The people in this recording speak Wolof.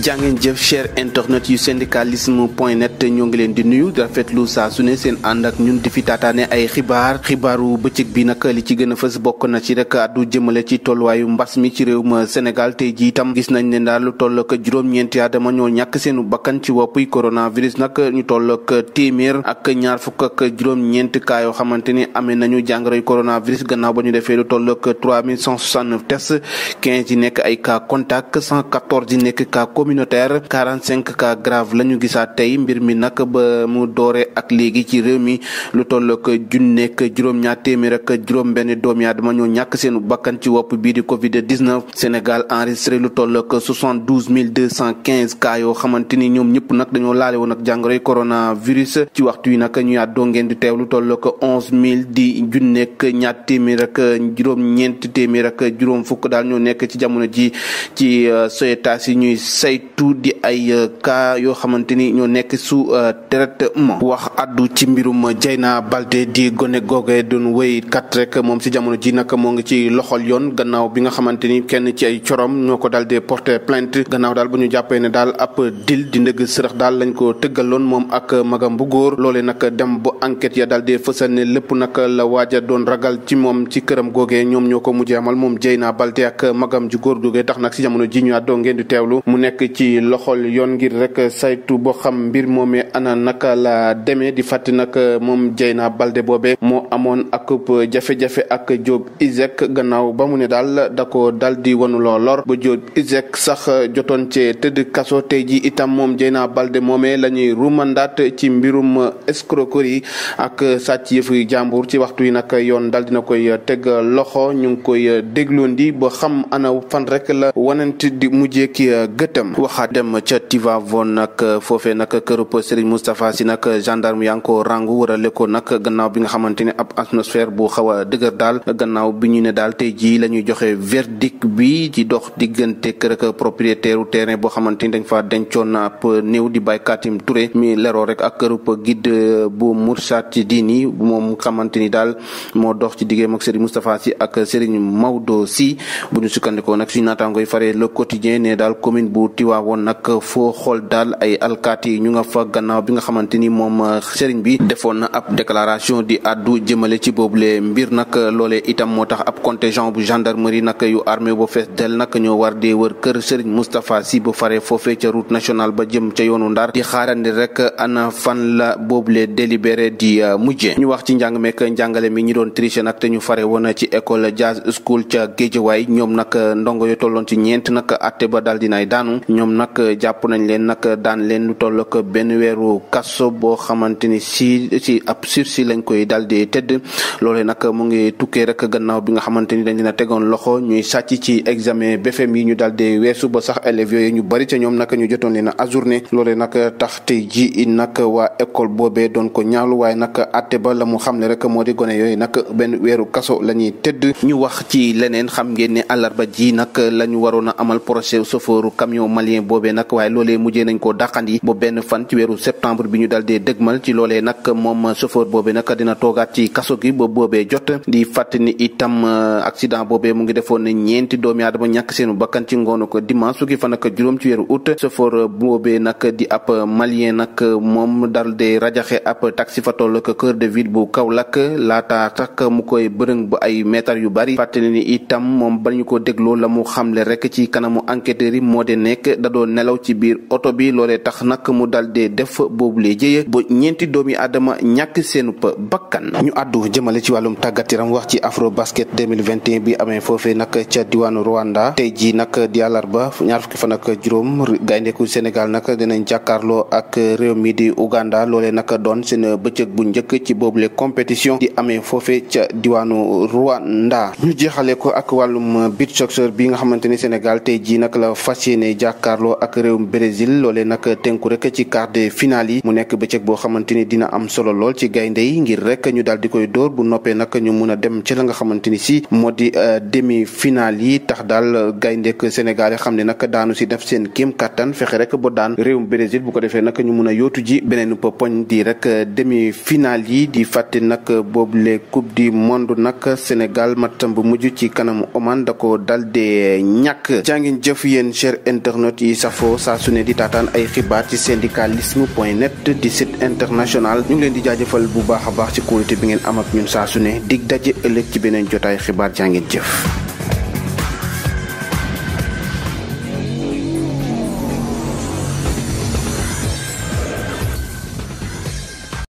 jàngeen jëf cher internet yu syndicalisme.net ñoo ngi leen di nuyu di rafetlu saa su ne seen ànd ak ñun di fi taataane ay xibaaru bëccëg bi nag li ci gën a fës bokk na ci rek addu jëmale ci tolluwaayu mbas mi ci réewum Sénégal tey ji itam gis nañ ne daal lu toll ak juróom-ñeenti aadama ñoo ñàkk seenu bakkan ci woppuy coronavirus nag ñu toll ak téeméer ak ñaar fukk ak juróom-ñeent cas yoo xamante ni amee nañu jàngoroy coronavirus gannaaw ba ñu defee lu toll ak 3169 tests 15 yi nekk ay cas contact 114 yi nekk cas communautaire 45 cas grave la ñu gisaat tey mbir mi nag ba mu doore ak léegi ci réew mi lu toll ak junneek juróom-ñaar téeméer ak juróom-benn doomi aadama ñoo ñàkk seenu bakkan ci wopp bii di Covid 19 Sénégal enregistré lu toll ak 72 215 cas yoo xamante ni ñoom ñëpp nag dañoo laale woon ak jàngoroy coronavirus ci waxtu yi nag ñu àddoo ngeen di teew lu toll ak 11000 di junneek ñaar téeméer ak juróom-ñeent téeméer ak juróom fukk daal ñoo nekk ci jamono ji ci soyetas yi ñuy saytu di ay cas yoo xamante ni ñoo nekk sous traitement wax addu ci mbirum Dieyna Baldé di gone googe doon wéy kat rek moom si jamono ji nag moo ngi ci loxol yoon gannaaw bi nga xamante ni kenn ci ay corom ñoo ko daal di porter plainte gannaaw daal ba ñu jàppee ne daal ab dil di ndëgg sërëx daal lañ ko tëggaloon moom ak magam bu góor loole nag dem ba enquête ya daal di fësal ne lépp nag la waaja doon ragal ci moom ci këram googee ñoom ñoo ko mujjee amal moom Dieyna Baldé ak magam ju góor googee tax nag si jamono ji ñu àddoo ngeen di teewlu mu nekk ci loxol yoon ngir rek saytu boo xam mbir moomee ana naka la demee di fàtti nag moom Dieyna Baldé boobee moo amoon ak jafe-jafe ak Diop Iseg gannaaw ba mu ne daal da ko dal di wanuloo lor ba Diop Iseg sax jotoon cee tëdd kaso tey ji itam moom Dieyna Baldé moomee la ñuy rumandaat ci mbirum escroquerie ak sàcc yëfu jàmbur ci waxtu yi nag yoon dal dina koy teg loxo ñu ngi koy déglondi ba xam ana fan rek la wanant di mujjee ki gëtëm waxaat dem ca Tivaouane nag foofee nag kërub Serigne Moustapha Sy nag gendarme yaa ngi ko rangu wërale ko nag gannaaw bi nga xamante ne ab atmosphère bu xaw a dëgër daal gannaaw bi ñu ne daal tey jii la ñuy joxe verdict bi ci dox diggante kër ak propriétaire terrain boo xamante ni dañ fa dencoon ab néew di Baye Katim Touré mi leroo rek ak kërub guide bu Moustarchidine moom xamante ni daal moo dox ci diggéem ak Serigne Moustapha Sy ak Serigne Maodo Sy bu ñu sukkandikoo nag suñu naataangoy faree le quotidien ne daal commune bu Tivaouane nag foo xool daal ay alkaati ñu nga fa gannaaw bi nga xamante ni moom Serigne bi defoon na ab déclaration di addu jëmale ci boobule mbir nag loolee itam moo tax ab contingent bu gendarmerie nag yu armée bu fees del nag ñoo war di wër kër Serigne Moustapha Sy bu faree foofee ca route nationale ba jëm ca yoonu Ndar di xaarandi rek ana fan la boobule délibéré di mujjee ñu wax ci njàng meek njàngale mi ñi doon tricher nag te ñu fare woon ci école Jazz School ca Guédiawaye ñoom nag ndongo yu tolloon ci ñeent nag atte ba daal dinaay daanu ñoom nag jàpp nañ leen nag daan leen lu toll ak benn weeru kaso boo xamante ni si ab sursis lañ koy daal di tëdd loolee nag mu ngi tukkee rek gannaaw bi nga xamante ni dañ dina tegoon loxo ñuy sàcc ci examen BFEM yi ñu daal di weesu ba sax élèves yooyu ñu bari ca ñoom nag ñu jotoon leen a ajourné loolee nag tax tey ji nag waa école boobee doon ko ñaawlu waaye nag atte ba la mu xam ne rek moo di gone yooyu nag benn weeru kaso la ñuy tëdd ñu wax ci leneen xam ngeen ne àllarba ji nag la ñu waroon a amal procès chauffeur camion malien boobee nag waaye loolee mujjee nañ koo dàqandi ba benn fan ci weeru septembre bi ñu dal dee dëgmal ci loolee nag moom chauffeur boobee nag dina toogaat ci kaso gi ba boobee jot di fàttali itam accident boobee mu ngi defoon ne ñeenti doomi aadama ñàkk seenu bakkan ci ngoonu ko dimanche fukki fan ak juróom ci weeru août chauffeur boobee nag di ab malien nag moom dal dee rajaxe ab taxi fa toll ko cœur de ville bu Kaolack laata tak mu koy bërëng ba ay mètres yu bari fàttali ni itam moom ba ñu ko dégloo la mu xamle rek ci kanamu enquêteurs yi moo de nekk da doon nelaw ci biir oto bi loolee tax nag mu dal dee def boobu lee jëye ba ñeenti doomi aadama ñàkk seenu bakkan ñu àddu jëmale ci wàllum tàggat yaram wax ci afro basket 2021 bi amee foofee nag ca diwaanu Rwanda tey jii nag di àllarba ñaar fukki fan ak juróom gayndeku Sénégal nag dinañ jàkkaarloo ak réew mi di Uganda loolee nag doon seen bëccëg bu njëkk ci boobule compétition di amee foofee ca diwaanu Rwanda ñu jeexale ko ak wàllum beach soccer bi nga xamante ni Sénégal tey jii nag la fas yéene jàkkaarloo ak réewum Brésil loolee nag tënku rek ci quart de finale yi mu nekk bëccëg boo xamante ni dina am solo lool ci gaynde yi ngir rek ñu daal di di koy dóor bu noppee nag ñu mun a dem ci la nga xamante ni si moo di demi-finale yi tax daal gayndek Sénégal yi xam ne nag daanu si def seen kéem kattan fexe rek ba daan réewum Brésil bu ko defee nag ñu mun a yootu ji beneen poñ di rek demi-finale yi di fàtte nag boobule coupe du monde nag Sénégal matam bu mujj ci kanamu Oman da ko dal de ñàkk. jàngin jëf yéen cher internet yi safo saa su ne di taataan ay xibaar ci syndicalisme.net di site international ñu ngi leen di jaajëfal bu baax a baax ci kóolute bi ngeen am ak ñun saa su ne dig daje ëllëg ci beneen jotaay xibaar jàngin jëf.